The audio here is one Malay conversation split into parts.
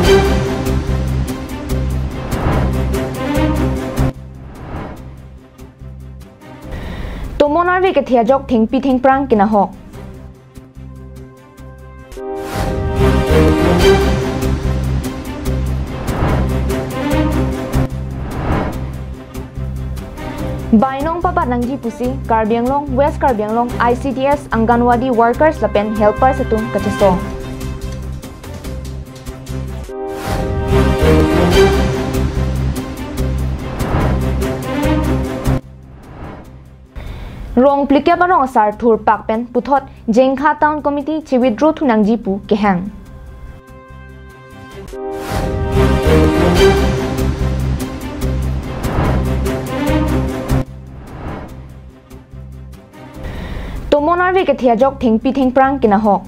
ตัวมอนาร์วีกเทียจกทิ้งปีทิ้งปรังกินหอกใบน้องปะปัดนังจีปุซีการเบียงลงเวสการเบียงลง ICDS อังกันวาดี workers และเป็น helper สตุงกัจจงรองปลิกเก็บรองสารทูร์ปักเป็นปุถดเจงคาตาวน์คอมมิตี้ชีวิตรูทุนังจีปูเกหังตัวมอนาร์วีกเทียจกทิ้งปีทิ้งปรังกินหอก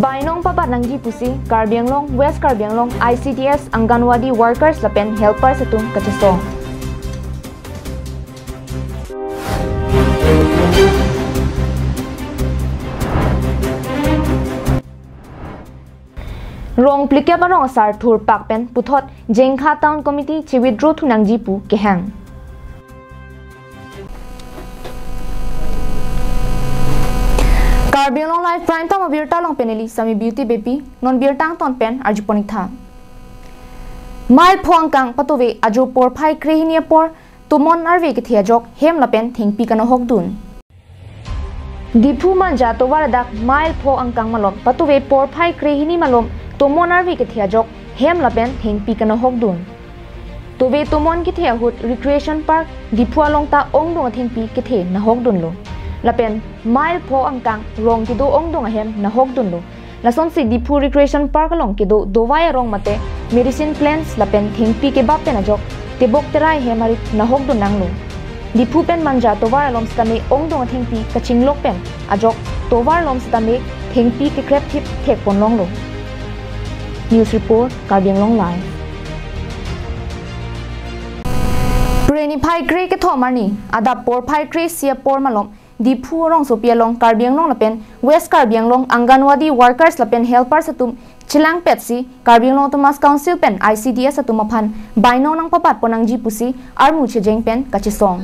ใบน้องปะปัดนังจีปุซีการเบียงลงเวสการเบียงลง ICDS อังกันวาดี workers และเป็น helper สตุงกัจจงรองปลิกเก็บรองสารทูร์ปักเป็นปุถดเจงคาตาวน์คอมมิตี้ชีวิตรูทุนังจีปูเกหังการเบียงลงไลฟ์ไพร์ตั้งมาเบียร์ตาลงเป็นลิสามีบิวตี้เบบี้นนเบียร์ตั้งตอนเป็นอาจุปนิธามาลพวงกังปตุเวอาจุปอร์ไพครีฮิเนียปอร์ตุมอนอาร์วีกเทียจกเฮมละเป็นทิ้งปีกันหกดุนดิพูมันจาตัววาระดักมาลพวงกังมาลมปตุเวปอร์ไพครีฮินีมาลมตัวมอนอาร์วีกเทียจกเฮมละเป็นทิ้งปีกันหกดุนตัวเวตัวมอนกิเทียหุด recreation park ดิพูลงตาองดวงทิ้งปีกิเทียนหกดุนลละเป็นไมล์พออังกังรองกิโดองดงเฮมนะฮกดุนลุละส่วนสิดิพู recreation park ลงกิโดดวายรองมาเต medicine plants ละเป็นทิ้งปีเก็บบับเป็นอจกเตบกเตรายเฮมารินะฮกดุนนังลุดิพูเป็นมันจาตัววายลมสตามีองดงทิ้งปีกระชิงลกเป็นอจกตัววายลมสตามีทิ้งปีกเครปทิปเทกปนลงลุ News Report การเบียงลงไลฟ์เบรนิพายกรีกทอมานีอาดับปอร์พายกรีเสียปอร์มาลมดิพูรองโซเปียลงการเบียงลงละเป็นเวสการเบียงลงอังกันวาดี workers ละเป็น helper สตุมชิลังเป็ดซีการเบียงลงตุมัส council เป็น ICDS สตุมพันใบน้องนังปะปัดปนังจีปุซีอาร์มูเชเจงเป็นกัจจิซอง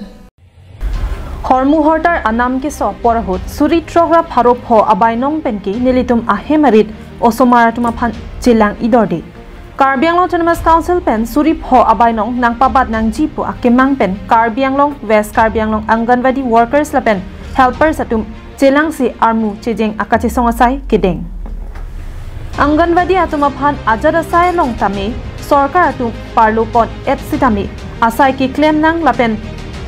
ฮอร์มูฮอร์ตาร์อนามกิสอปอร์หุดสุริทรกราพารบหออบายน้องเป็นกีนิลิตุมอาเฮมาริดโอสมาราตุมพันชิลังอิดอร์ดีการเบียงลงตุมัส council เป็นสุริหออบายน้องนังปะปัดนังจีปุอาเกมังเป็นการเบียงลงเวสการเบียงลงอังกันวาดี workers ละเป็นhelper satum jelang si armu chejeng akache songasai kedeng anganwadi atumaphan ajara sai long tami sarkar atu parlopon et sitami asai ki claim nang lapen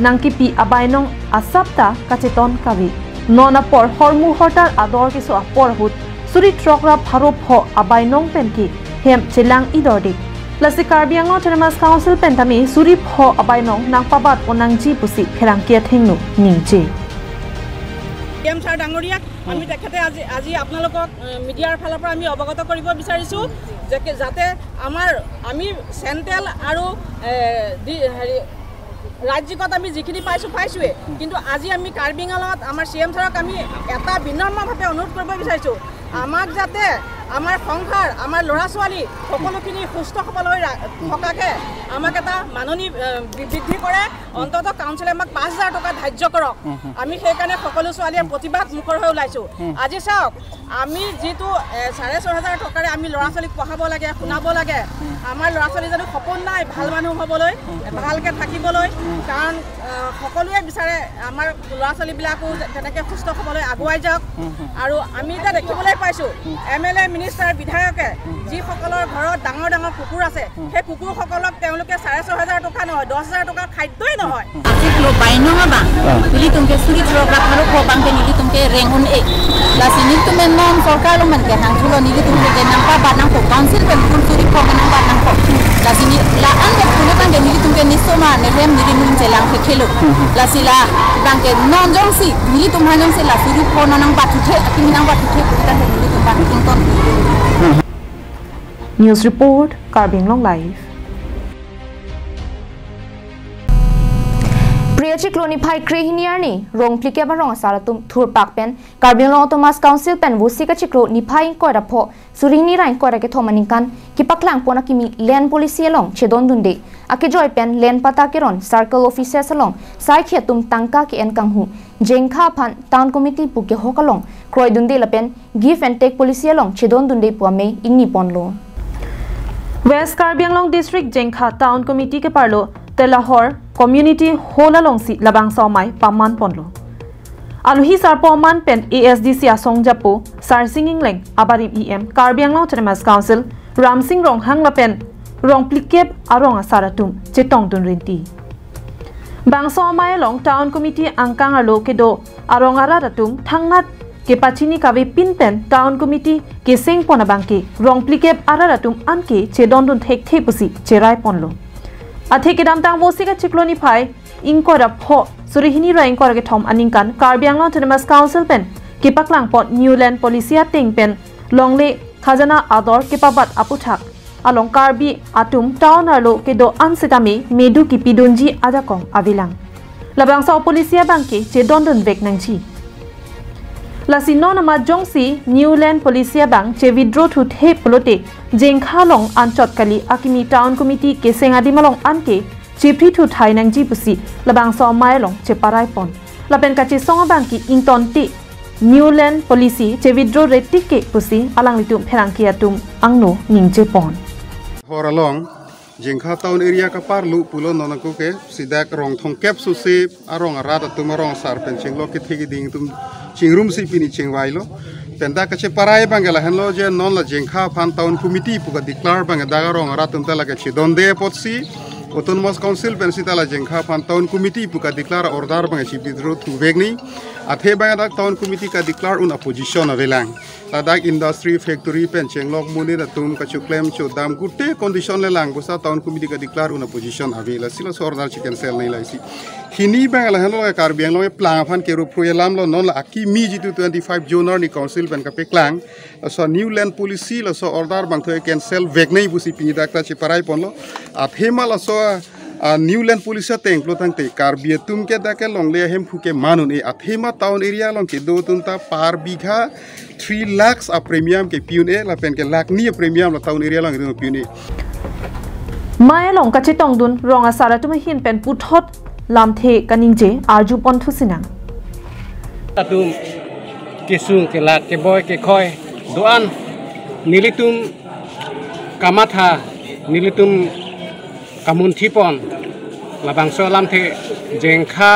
nang ki pi abai nong asapta kacheton kawi nona por hormu hotar ador ki so apor hut suri trokra pharop ho abai nong pen ki hem jelang idordik lasi karbiang no Autonomous Council pen tami suri ho abai nong nang pabat onang ji pusi kherang kia thengnu ningje M sir ডাঙৰীয়াক আমি তেখেতে আজি আপোনালোকক মিডিয়াৰ ফালৰ পৰা আমি অৱগত কৰিব বিচাৰিছো যে যাতে আমি চেণ্ট্ৰেল আৰু ৰাজ্যিকত আমি যিখিনি পাইছোৱে কিন্তু আজি আমি কাৰ্বি আংলঙত আমাৰ CM ছাৰক আমি এটা বিনম্ৰভাৱে অনুৰোধ কৰিব বিচাৰিছো আমাক যাতে আমাৰ সংসাৰ আমাৰ ল'ৰা ছোৱালী সকলোখিনি সুস্থ সবল হৈ থকাকে আমাক এটা মাননী বৃদ্ধি কৰে অন্তত কাউন্সিলে আমাক 5000 টকা ধাৰ্য কৰক আমি সেইকাৰণে সকলো ছোৱালীয়ে প্ৰতিবাদ মুখৰ হৈ ওলাইছো আজি চাওক আমি যেটো 6500 টকাৰে আমি ল'ৰা ছোৱালীক পঢ়াব লাগে শুনাব লাগে আমাৰ ল'ৰা ছোৱালী জানো সপোন নাই ভাল মানুহ হ'বলৈ ভালকে থাকিবলৈ কাৰণ সকলোৱে বিচাৰে আমাৰ ল'ৰা ছোৱালীবিলাকো তেনেকৈ সুস্থ সবল হৈ আগুৱাই যাওক আৰু আমি এটা দেখিবলৈ পাইছো MLA মিনিষ্টাৰ বিধায়কে যি সকলৰ ঘৰত ডাঙৰ ডাঙৰ কুকুৰ আছে সেই কুকুৰসকলক তেওঁলোকে 6500 টকা নহয় 10000 টকা খাদ্যই নহয় আজি লো বাইনঙা বা বুলি তুমকে সুৰি থৰকা আৰু খবাংকে নিলি তুমকে ৰেংহুন এ লাসিনি তুমে নন সরকার লো মানকে হাংছুলো নিলি তুমকে যে নাম্পা বানাং কো কাউন্সিল কে কুকুর সুরি খবাং বানাং কো লাসিনি লা আনকে কুলে বাংকে নিলি তুমকে নিসোমা নেহেম নিলি নুন জেলাং কে খেলো লাসিলা বাংকে নন জংসি নিলি তুমহা জংসি লাসিরি ফোননাং বাতুথে কিমিনাং বাতুথে কুটা নিলি তুমবা কিংতন News Report Karbing Long Live Sia Chikloni Pai Krehiniar ni rong plike ba rong asara tum thur pak pen Karbiang Long Thomas Council pen Wusika Chiklo ni Pai ko rapho surini rain ko ra ke thomaninkan ki paklang pona kimi land police long chedon dunde ake joy pen land pata ke ron circle officers along sai khe tum tangka ke en kanghu jengkha phan town committee pu ke hokalong kroi dunde la pen give and take police along chedon dunde puame ingni ponlo West Karbiang Long District Jengkha Town Committee ke parlo Telahor Community Hola Longsi Labang Somai Paman Ponlo Aluhi Sarpoman Pen ASDC Asong Japo Sar Singing Leng Abarim EM Karbiang Long Autonomous Council Ram Sing Rong Hang Lapen Rong Plikep Arong Asaratum Chetong Dun Rinti Bang Somai Long Town Committee Angkang Alo Kedo Arong Araratum Thangnat ke pachini kawe pinpen town committee ke sing pona bangke rong plikep araratum anke chedon dun thek thepusi cherai ponlo athe ke dam tang wosika chikloni phai ingkora pho surihini ra ingkora ke thom aningkan Karbiang Long Autonomous Council pen ke paklang pot Newland Policia ting pen longle khajana ador ke pabat aputhak along Karbi atum town arlo ke do ansitame medu ki pidunji adakong avilang labang sa policia bangke chedon dun vek nangchi Lasino nama jongsi Newland Policia Bank che withdraw to the polote Jengkha Long anchot kali akimi town committee ke sengadi malong anke che pri to thai nang ji pusi labang so mai long che parai pon lapen ka che song banki ington ti Newland Policy che withdraw rate ke pusi alang litum pherang ki atum angno ningche pon for along Jengkha town area ka parlu pulo nonako ke sidak rong thong kep su se arong arata tumarong sarpen chenglo ke thegi ding tum chingrum si pini chengwailo penda ka che parai bangala hanlo je non la Jengkha phan town committee puka declare bang daga rong aratum tala ke chidonde potsi autonomous council pen sitala Jengkha phan town committee puka declare order bang chi withdraw thu vegni athe bang dak town committee ka declare un opposition avelang tadak industry factory pen chenglok muni da tum ka chu claim chu dam gutte condition le lang busa town committee ka declare un opposition avela sila order chi cancel nei lai si hini bang la hanlo Karbiang Long plan phan ke ru program lo non la aki mi ji 25 joner ni council pen ka pe klang so Newland policy la so order bang thoi cancel vek nei busi pini dak ta chi parai pon lo athema la so Newland police teng plotang te Karbi tum ke dake longle hem phuke manun e athema town area long ke do tunta par bigha 3 lakhs a premium ke piune la pen ke lakh ni premium la town area long ru piune Maya long ka chetong dun rong asara tum hin pen puthot lamthe kaningje arju pon thusinang atum kisung ke lak ke boy ke khoi doan nilitum kamatha nilitum kamun thipon labang so lamthe Jengkha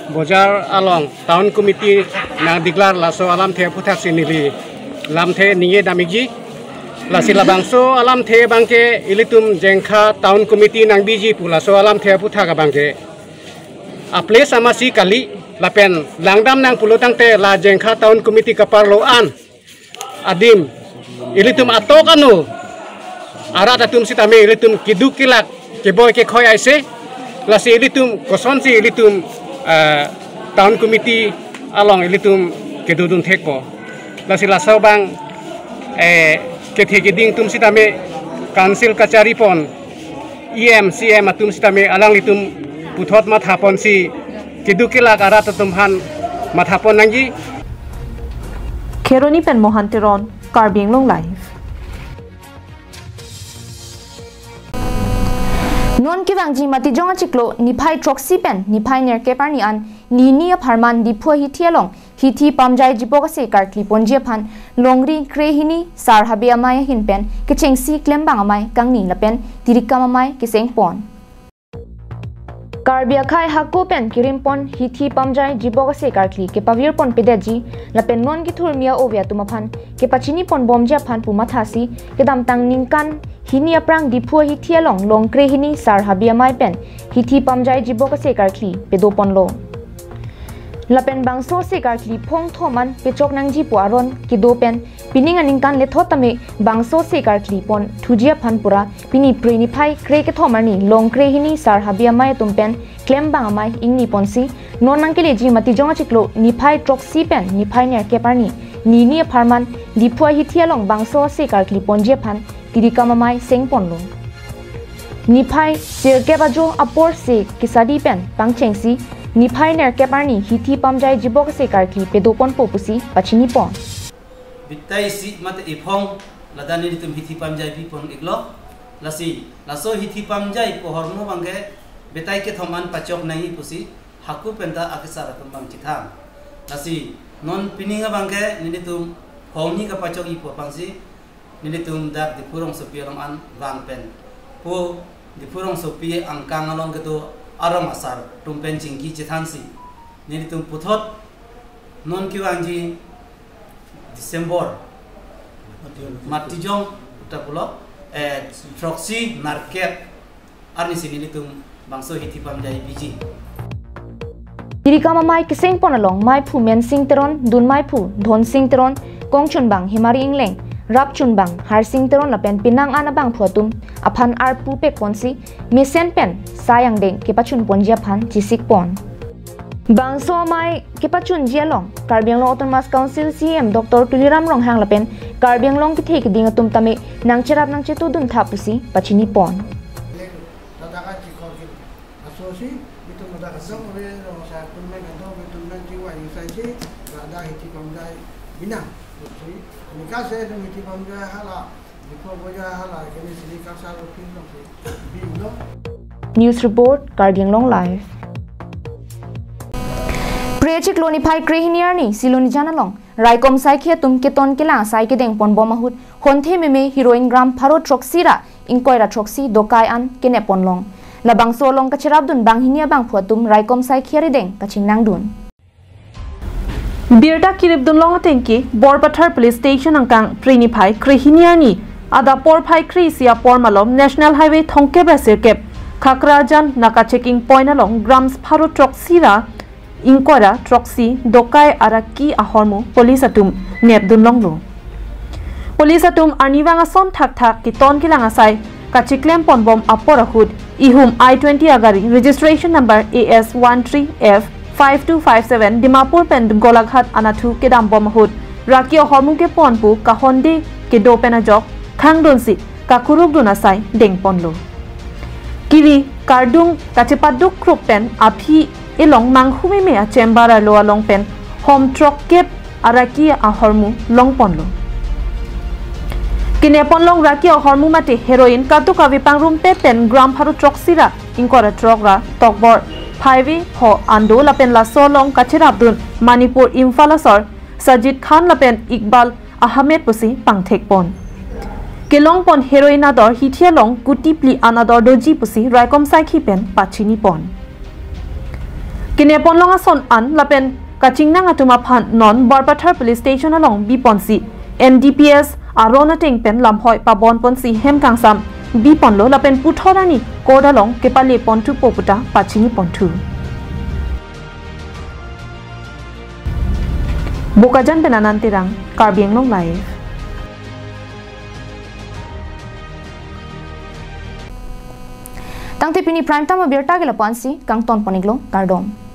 Bojar along town committee na declare la so alamthe puthak sinili lamthe ninge damigi la silabang so alamthe bangke ilitum Jengkha town committee nang biji pula so alamthe puthaka bangke a place amasi kali lapen langdam nang pulutang te la Jengkha town committee kaparlo an adim ilitum atokanu arat atum sitame ilitum kidukilak ke boy ke khoi aise la si ilitum koson si ilitum town committee along ilitum ke dudun thekpo la si la bang ke thegi ding tum sitame council kachari pon EMCM atum sitame alang litum puthot ma thapon si kidukila arat atum han mathapon nangji Kheroni pen Mohanteron Karbiang Long Live Non kivangji mati jonga chiklo niphai troxy pen niphai ner ke parni an ni ni pharman dipho hi thialong hi thi pamjai jipoka se kartli ponje phan longri krehini sar habe amai hin pen ke chengsi klembang amai kangni la pen tirikam amai ke seng pon Karbia khai hakko pen kirim pon hi thi pamjai jipoka se kartli ke pavir pon pedaji la pen non ki thurmia ovia tumaphan ke pachini pon bomja phan puma thasi ke dam tang ningkan hini aprang diphu hi thialong long krehini sar habia mai pen hi thi pamjai jiboka se karthli pedo ponlo lapen bangso se karthli phong thoman pechok nangji puaron ki do pen pining aningkan le thotame bangso se karthli pon thujia phanpura pini prini phai kre ke thomarni long krehini sar habia mai tumpen klem bang mai ingni ponsi nonang ke leji mati jonga chiklo ni phai troxy pen ni phai ner ke parni ni ni pharman diphu hi thialong bangso se karthli ponje phan tirikam mai seng ponlo niphai sirke bajo apor se kisadi pen pangchengsi Nipai ner keparni hithi pamjai jibok se karki pedopon popusi pachini pon. Bitai si mate ipong ladani ditum hithi pamjai pipon iglo lasi laso hithi pamjai po hormo bangge betai ke thoman pachok nahi pusi haku penta akisara tumbang chitham lasi non pininga bangge ninitum hongni ka pachok ipo pangsi ninitum dak dipurong sopiarong an wang pen po dipurong sopi angkang along ketu arong asar tumpen jinggi chithansi ninitum puthot non kiwangji Desember matijong utapulo proxy market arni sinilitum bangso hithi pamjai biji Dirikama mai kiseng ponalong mai phu men sing teron dun mai phu dhon sing teron kongchun bang himari ingleng rap chun bang har sing teron la pen pinang ana bang phuatum aphan ar pu pek ponsi mesen pen sayang deng ke pachun ponjia phan chisik pon bang so mai ke pachun jialong Karbianglong Autonomous Council CM Dr. Tuliram Ronghang lapen Karbianglong ki thek ding atum tame nang cherap nang chetu dun thapusi pachini pon News report Karbianglong Live Prechik loni phai krehiniar ni siloni janalong raikom sai khia tum ke ton ke la sai ke deng pon bomahut honthe meme heroin gram pharo troxira inkoira troxi dokai an ke ne ponlong labang solong ka cherab dun bang hinia bang phuatum raikom sai khiari deng ka chingnang dun Birda kirib dun long tengki Borpathar Police Station angkang prini phai krehiniar ni ada por phai krisia por malom National Highway thongke basirkep khakrajan naka checking point along grams pharo troxira Inquara Troxy Dokai Araki Ahormu Police Atum Nebdun Longlo Police Atum Arniwanga Son Thak Thak Kiton Kilangasai Kachiklem Ponbom Aporahud Ihum I-20 Agari Registration Number AS13F5257 Dimapur Pen Golaghat Anathu Kedam Bomahud Raki Ahormu Ke Ponpu Kahonde Kedo Penajok Khangdonsi Kakuruk Dunasai Deng Ponlo Kiri Kardung Kachipaduk Krupten Api Ilong manghume mea chembara loa long pen home truck kep araki ahormu long ponlo kine ponlong raki ahormu mate heroin katu kavi pangrum te pen gram pharu truck sira inkora truck ra tokbor highway ho ando la pen la solong kachir abdul manipur imfalasor sajid khan la pen iqbal ahmed pusi pangthek pon kelong pon heroin ador hithia long kutipli anador doji pusi raikom sai khi pen pachini pon Kine ponlonga son an lapen kachingna ngatuma phan non Borpathar Police Station along Biponsi MDPS arona tengpen lamhoi pabon ponsi hemkangsam Biponlo lapen puthorani kodalong kepale pontu poputa pachini pontu Bokajan penanantirang Karbianglong Live Tangte pini prime time berta gela pansi kang ton poniglo kardom